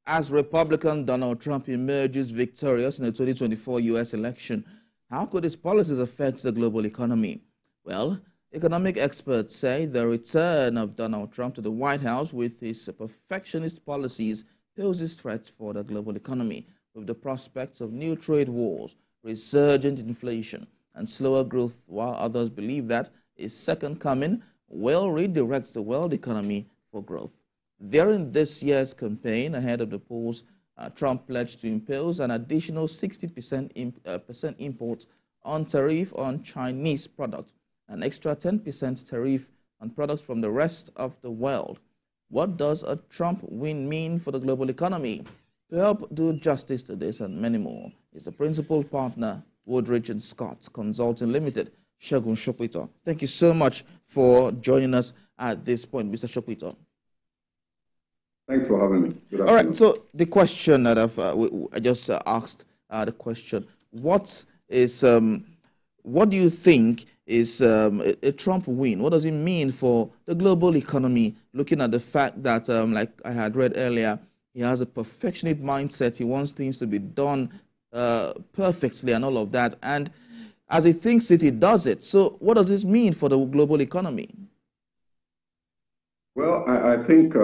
As Republican Donald Trump emerges victorious in the 2024 U.S. election, how could his policies affect the global economy? Well, economic experts say the return of Donald Trump to the White House with his perfectionist policies poses threats for the global economy, with the prospects of new trade wars, resurgent inflation, and slower growth, while others believe that his second coming will redirect the world economy for growth. During this year's campaign, ahead of the polls, Trump pledged to impose an additional 60% import on tariff on Chinese products, an extra 10% tariff on products from the rest of the world. What does a Trump win mean for the global economy? To help do justice to this and many more is the principal partner, Woodridge and Scott Consulting Limited, Segun Sokwito. Thank you so much for joining us at this point, Mr. Sokwito. Thanks for having me. Good afternoon. All right, so the question that I just asked, the question, what do you think is a Trump win? What does it mean for the global economy, looking at the fact that, like I had read earlier, he has a perfectionist mindset, he wants things to be done perfectly and all of that, and as he thinks it, he does it. So what does this mean for the global economy? Well, I think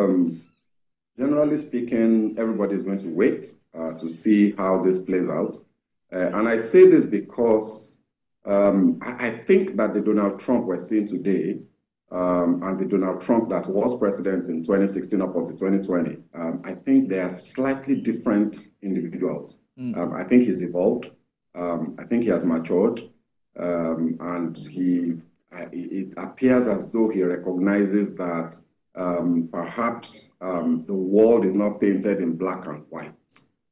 generally speaking, everybody is going to wait to see how this plays out. And I say this because I think that the Donald Trump we're seeing today and the Donald Trump that was president in 2016 up until 2020, I think they are slightly different individuals. I think he's evolved. I think he has matured. And it appears as though he recognizes that perhaps the world is not painted in black and white,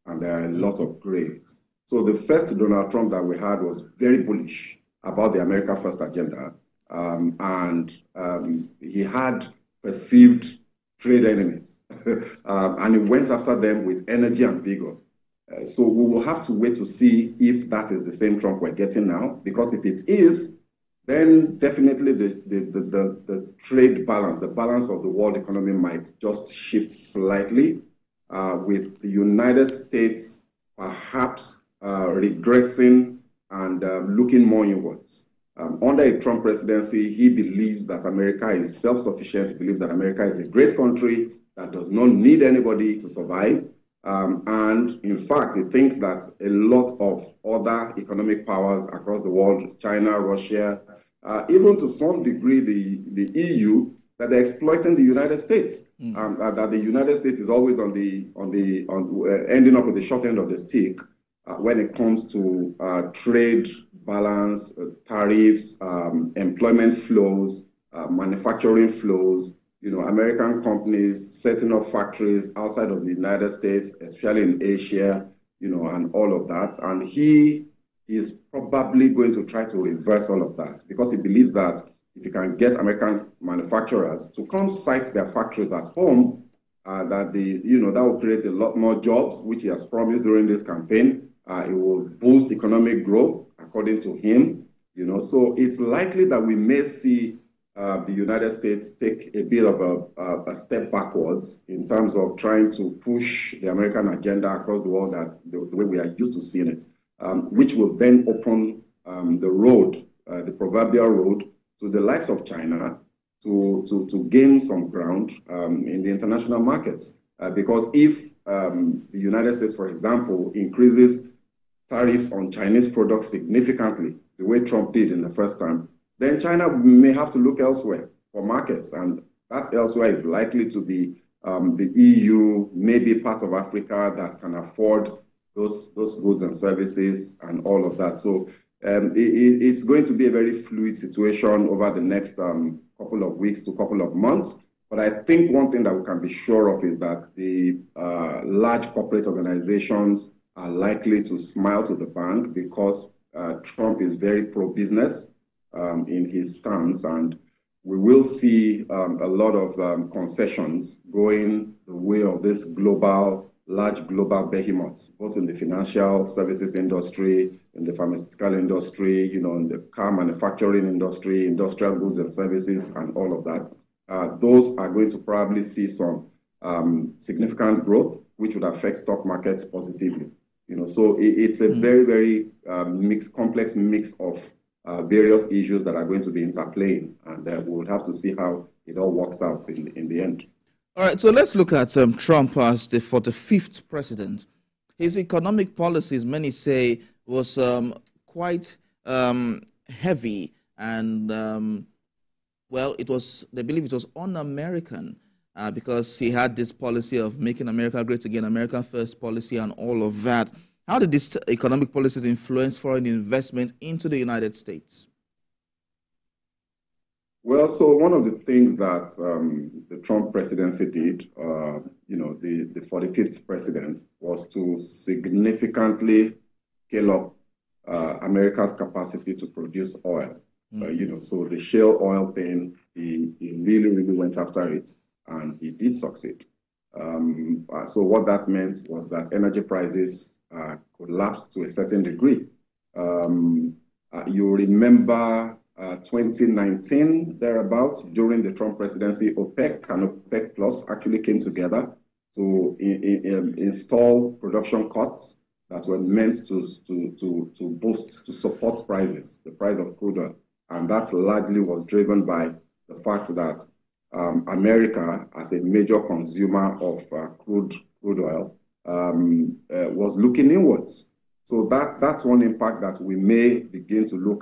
and there are a lot of grays. So the first Donald Trump that we had was very bullish about the America First agenda, and he had perceived trade enemies, and he went after them with energy and vigor. So we will have to wait to see if that is the same Trump we're getting now, because if it is, then definitely the trade balance, the balance of the world economy might just shift slightly, with the United States perhaps regressing and looking more inwards. Under a Trump presidency, he believes that America is self-sufficient. He believes that America is a great country that does not need anybody to survive. And in fact, he thinks that a lot of other economic powers across the world, China, Russia, even to some degree the EU, that they're exploiting the United States, that the United States is always ending up with the short end of the stick when it comes to trade balance, tariffs, employment flows, manufacturing flows. You know, American companies setting up factories outside of the United States, especially in Asia, you know, and all of that. And he is probably going to try to reverse all of that, because he believes that if you can get American manufacturers to come site their factories at home, that will create a lot more jobs, which he has promised during this campaign. It will boost economic growth, according to him. You know, so it's likely that we may see the United States take a bit of a step backwards in terms of trying to push the American agenda across the world, that the way we are used to seeing it, which will then open the road, the proverbial road, to the likes of China to gain some ground in the international markets. Because if the United States, for example, increases tariffs on Chinese products significantly, the way Trump did in the first time, then China may have to look elsewhere for markets. And that elsewhere is likely to be the EU, maybe part of Africa that can afford those goods and services and all of that. So it's going to be a very fluid situation over the next couple of weeks to couple of months. But I think one thing that we can be sure of is that the large corporate organizations are likely to smile to the bank, because Trump is very pro-business in his stance, and we will see a lot of concessions going the way of this large global behemoths, both in the financial services industry, in the pharmaceutical industry, you know, in the car manufacturing industry, industrial goods and services, and all of that. Those are going to probably see some significant growth, which would affect stock markets positively. So it's a very, very complex mix of various issues that are going to be interplaying, and we'll have to see how it all works out in the end. All right, so let's look at Trump as the 45th president. His economic policies, many say, was quite heavy, and well, they believe it was un-American because he had this policy of making America great again, America first policy, and all of that. How did these economic policies influence foreign investment into the United States? Well, so one of the things that the Trump presidency did, the 45th president, was to significantly scale up America's capacity to produce oil. So the shale oil thing, he really, really went after it, and he did succeed. So what that meant was that energy prices collapsed to a certain degree. You remember 2019, thereabouts, during the Trump presidency, OPEC and OPEC Plus actually came together to install production cuts that were meant to boost, to support prices, the price of crude oil. And that largely was driven by the fact that America, as a major consumer of crude oil, was looking inwards. So that's one impact that we may begin to look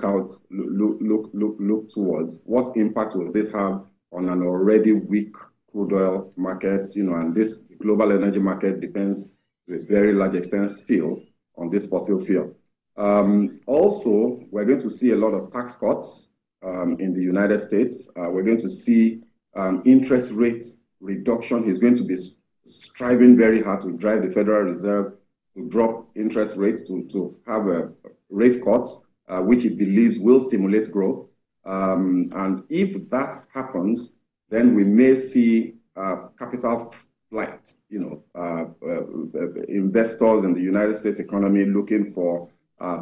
towards. What impact will this have on an already weak crude oil market? And this global energy market depends to a very large extent still on this fossil fuel. Also, we're going to see a lot of tax cuts in the United States. We're going to see interest rate reduction. He's going to be striving very hard to drive the Federal Reserve to drop interest rates, to have a rate cuts, which he believes will stimulate growth. And if that happens, then we may see capital flight, investors in the United States economy looking for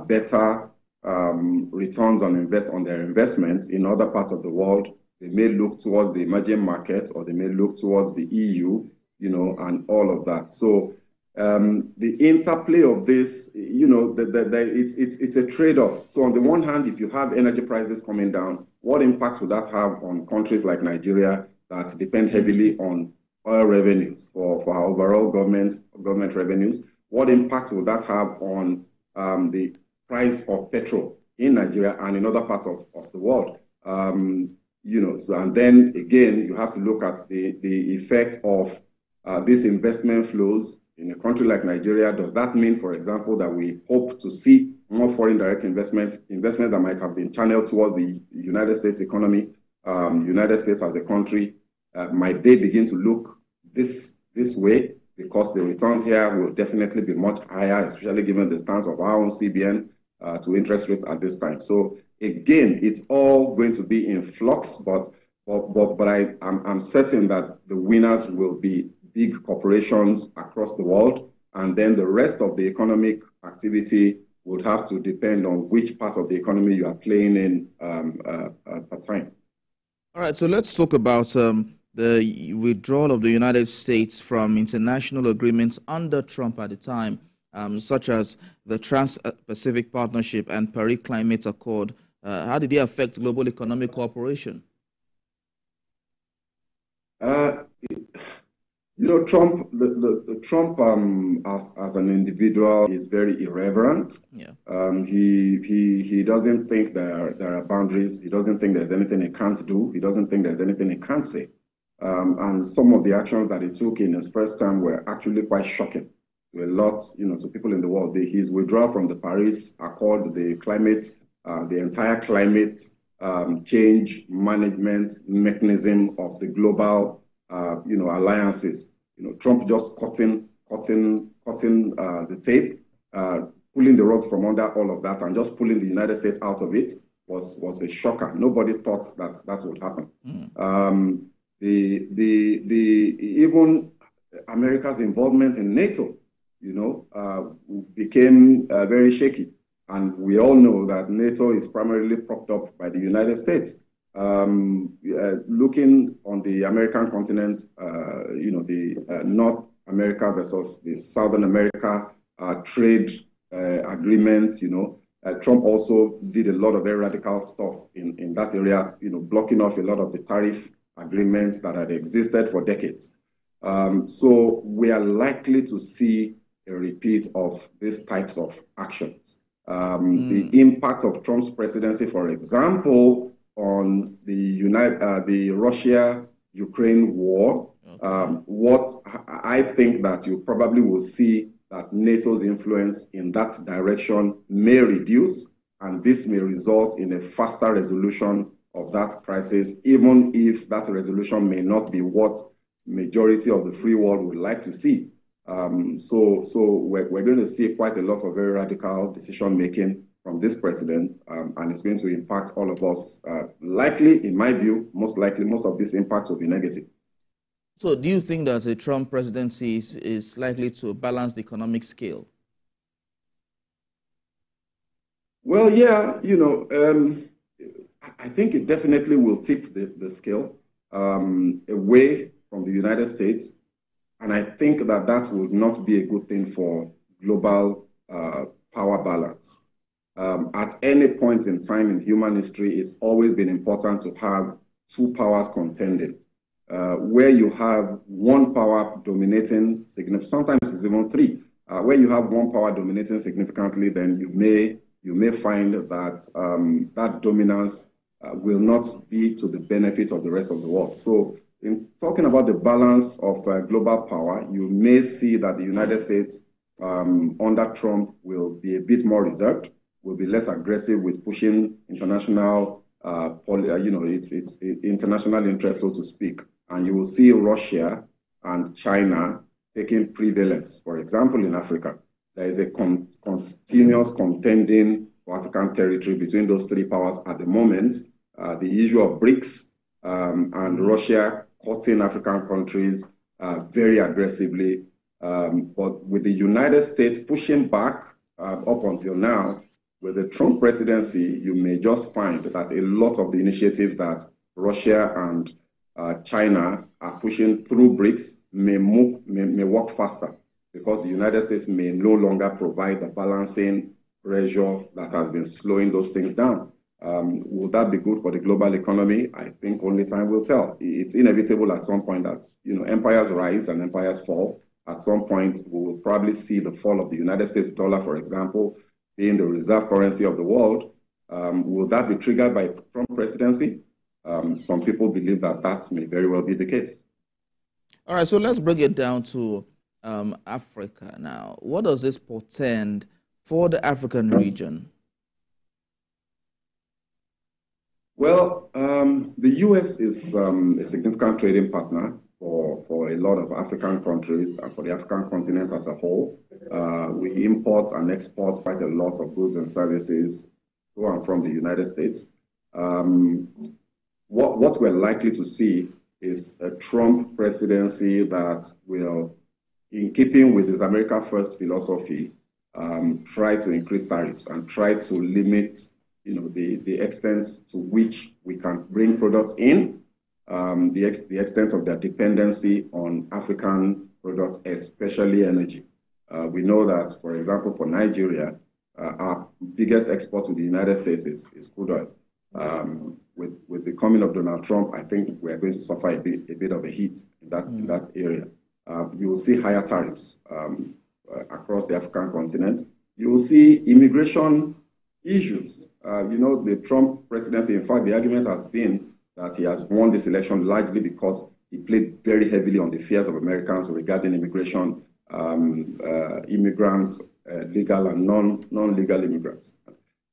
better returns on their investments in other parts of the world. They may look towards the emerging markets, or they may look towards the EU, and all of that. So the interplay of this, it's a trade-off. So on the one hand, if you have energy prices coming down, what impact would that have on countries like Nigeria that depend heavily on oil revenues for our overall government revenues? What impact will that have on the price of petrol in Nigeria and in other parts of the world? So, and then again, you have to look at the effect of these investment flows in a country like Nigeria. Does that mean, for example, that we hope to see more foreign direct investment that might have been channeled towards the United States economy, United States as a country? Might they begin to look this way? Because the returns here will definitely be much higher, especially given the stance of our own CBN to interest rates at this time. So again, it's all going to be in flux, but I'm certain that the winners will be big corporations across the world, and then the rest of the economic activity would have to depend on which part of the economy you are playing in per time. All right, so let's talk about the withdrawal of the United States from international agreements under Trump at the time, such as the Trans-Pacific Partnership and Paris Climate Accord. How did they affect global economic cooperation? Trump, Trump as an individual is very irreverent. Yeah. He doesn't think there are boundaries. He doesn't think there's anything he can't do. He doesn't think there's anything he can't say. And some of the actions that he took in his first term were actually quite shocking to a lot, to people in the world. His withdrawal from the Paris Accord, the climate, the entire climate change management mechanism of the global alliances. Trump just cutting the tape, pulling the rugs from under all of that, and just pulling the United States out of it was a shocker. Nobody thought that would happen. Even America's involvement in NATO, became very shaky. And we all know that NATO is primarily propped up by the United States. looking on the American continent, the North America versus the Southern America trade agreements, Trump also did a lot of very radical stuff in that area, blocking off a lot of the tariff agreements that had existed for decades. So we are likely to see a repeat of these types of actions. The impact of Trump's presidency, for example, on the Russia-Ukraine war, what I think that you probably will see that NATO's influence in that direction may reduce, and this may result in a faster resolution of that crisis, even if that resolution may not be what majority of the free world would like to see. So we're going to see quite a lot of very radical decision-making from this president, and it's going to impact all of us. Likely, in my view, most likely, most of this impact will be negative. So do you think that a Trump presidency is likely to balance the economic scale? Well, yeah, I think it definitely will tip the scale away from the United States. And I think that that would not be a good thing for global power balance. At any point in time in human history, it's always been important to have two powers contending. Where you have one power dominating significantly, sometimes it's even three. Where you have one power dominating significantly, then you may find that that dominance will not be to the benefit of the rest of the world. So in talking about the balance of global power, you may see that the United States under Trump will be a bit more reserved, will be less aggressive with pushing international, its international interests, so to speak. And you will see Russia and China taking prevalence. For example, in Africa, there is a continuous contending for African territory between those three powers at the moment. The issue of BRICS and Russia cutting African countries very aggressively. But with the United States pushing back up until now, with the Trump presidency, you may just find that a lot of the initiatives that Russia and China are pushing through BRICS may work faster, because the United States may no longer provide the balancing pressure that has been slowing those things down. Will that be good for the global economy? I think only time will tell. It's inevitable at some point that empires rise and empires fall. At some point, we will probably see the fall of the United States dollar, for example, being the reserve currency of the world. Will that be triggered by Trump presidency? Some people believe that that may very well be the case. All right, so let's break it down to Africa now. What does this portend for the African region? Well, the U.S. is a significant trading partner for a lot of African countries and for the African continent as a whole. We import and export quite a lot of goods and services to and from the United States. What we're likely to see is a Trump presidency that will, in keeping with his America First philosophy, try to increase tariffs and try to limit the extent to which we can bring products in, the extent of their dependency on African products, especially energy. We know that, for example, for Nigeria, our biggest export to the United States is crude oil. With the coming of Donald Trump, I think we're going to suffer a bit of a hit in that area. You will see higher tariffs across the African continent. You will see immigration issues. The Trump presidency, in fact, the argument has been that he has won this election largely because he played very heavily on the fears of Americans regarding immigration, immigrants, legal and non-legal immigrants.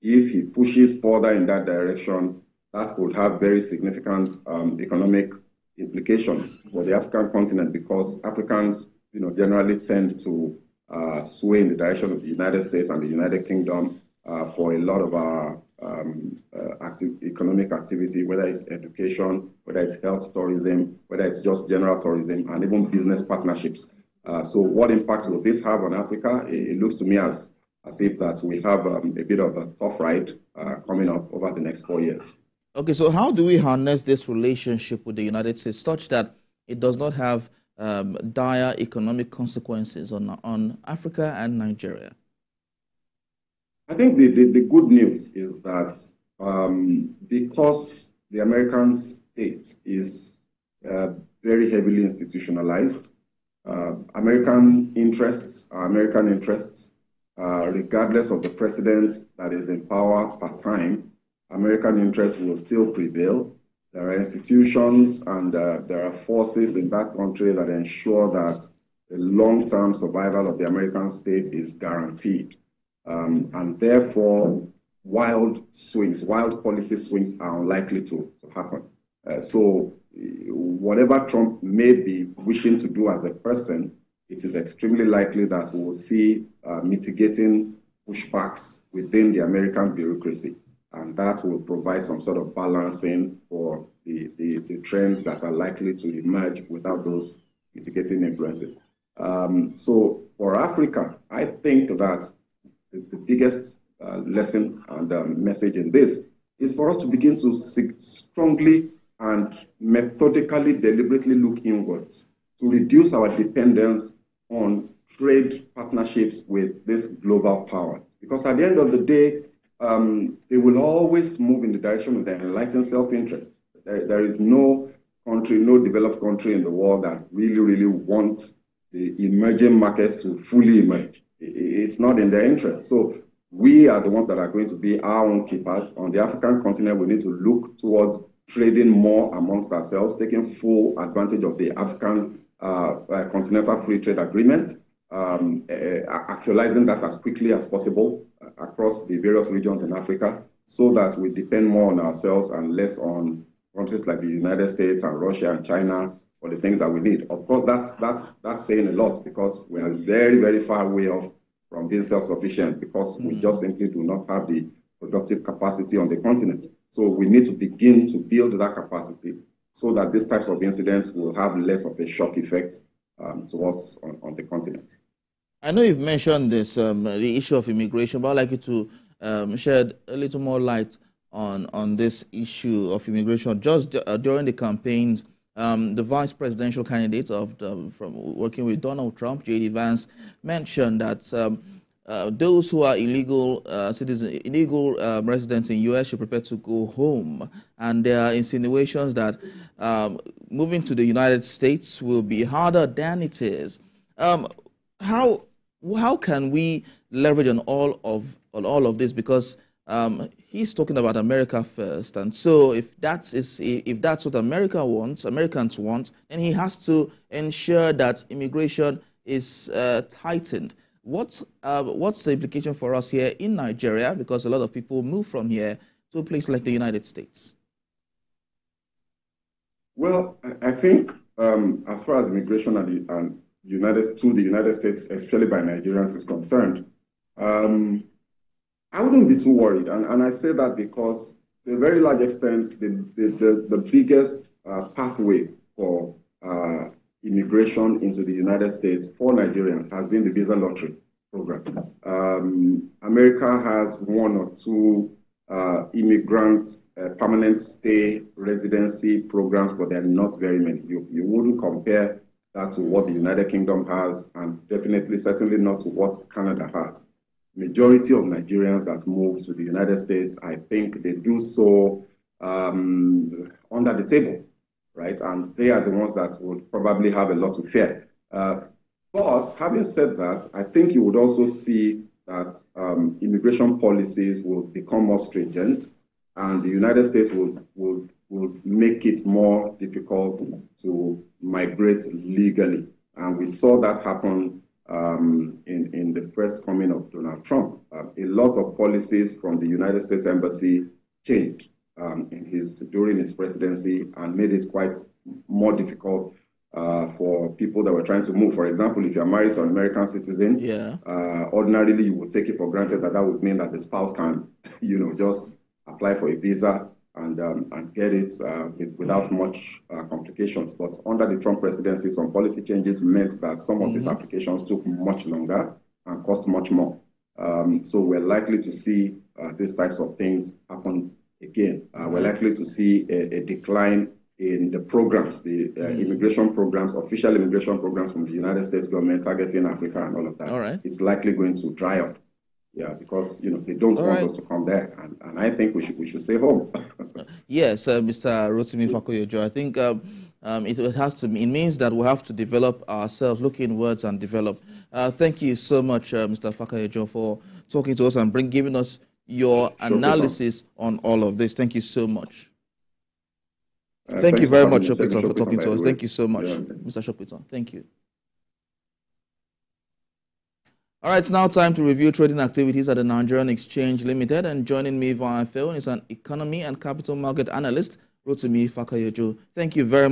If he pushes further in that direction, that could have very significant economic implications for the African continent, because Africans, generally tend to sway in the direction of the United States and the United Kingdom for a lot of our economic activity, whether it's education, whether it's health tourism, whether it's just general tourism, and even business partnerships. So what impact will this have on Africa? It looks to me as if that we have a bit of a tough ride coming up over the next 4 years. Okay, so how do we harness this relationship with the United States such that it does not have dire economic consequences on Africa and Nigeria? I think the good news is that because the American state is very heavily institutionalized, American interests are American interests, regardless of the president that is in power part time, American interests will still prevail. There are institutions and there are forces in that country that ensure that the long-term survival of the American state is guaranteed. And therefore, wild policy swings are unlikely to happen. So whatever Trump may be wishing to do as a person, it is extremely likely that we will see mitigating pushbacks within the American bureaucracy. And that will provide some sort of balancing for the trends that are likely to emerge without those mitigating influences. So for Africa, I think that the biggest lesson and message in this is for us to begin to strongly and methodically, deliberately look inwards to reduce our dependence on trade partnerships with these global powers. Because at the end of the day, they will always move in the direction of their enlightened self-interest. There is no country, no developed country in the world that really wants the emerging markets to fully emerge. It's not in their interest. So we are the ones that are going to be our own keepers. On the African continent, we need to look towards trading more amongst ourselves, taking full advantage of the African Continental Free Trade Agreement, actualizing that as quickly as possible across the various regions in Africa so that we depend more on ourselves and less on countries like the United States and Russia and China for the things that we need. Of course, that's saying a lot because we are very far away off from being self-sufficient because we just simply do not have the productive capacity on the continent. So we need to begin to build that capacity so that these types of incidents will have less of a shock effect to us on the continent. I know you've mentioned this, the issue of immigration, but I'd like you to shed a little more light on this issue of immigration. Just during the campaigns, the vice presidential candidate from working with Donald Trump, J.D. Vance, mentioned that those who are illegal citizens, illegal residents in U.S. should prepare to go home. And there are insinuations that moving to the United States will be harder than it is. How can we leverage on all of this? Because he's talking about America first, and so if that's what Americans want, then he has to ensure that immigration is tightened. What's the implication for us here in Nigeria? Because a lot of people move from here to a place like the United States. Well, I think as far as immigration and the United States, especially by Nigerians, is concerned, I wouldn't be too worried. And I say that because to a very large extent, the biggest pathway for immigration into the United States for Nigerians has been the visa lottery program. America has one or two immigrant permanent stay residency programs, but they're not very many. You wouldn't compare that to what the United Kingdom has, and certainly not to what Canada has. Majority of Nigerians that move to the United States, I think they do so under the table, right? And they are the ones that would probably have a lot to fear. But having said that, I think you would also see that immigration policies will become more stringent, and the United States will make it more difficult to migrate legally. And we saw that happen in the first coming of Donald Trump. A lot of policies from the United States Embassy changed during his presidency and made it quite more difficult for people that were trying to move. For example, if you're married to an American citizen, ordinarily you would take it for granted that would mean that the spouse can, just apply for a visa and get it without much complications. But under the Trump presidency, some policy changes meant that some of these applications took much longer and cost much more. So we're likely to see these types of things happen again. We're likely to see a decline in the programs, the immigration programs, official immigration programs from the United States government targeting Africa and all of that. All right. It's likely going to dry up. Yeah, because they don't want us to come there, and I think we should stay home. Yes, Mr. Rotimi Fakoyojo, I think it means that we have to develop ourselves, look inwards and develop. Thank you so much, Mr. Fakoyojo, for talking to us and giving us your analysis on all of this. Thank you so much. Thank you very much, Shopiton, for talking to us. Thank you so much, Mr. Shopiton. Thank you. All right, it's now time to review trading activities at the Nigerian Exchange Limited, and joining me via phone is an economy and capital market analyst, Rotimi Fakoyojo. Thank you very much.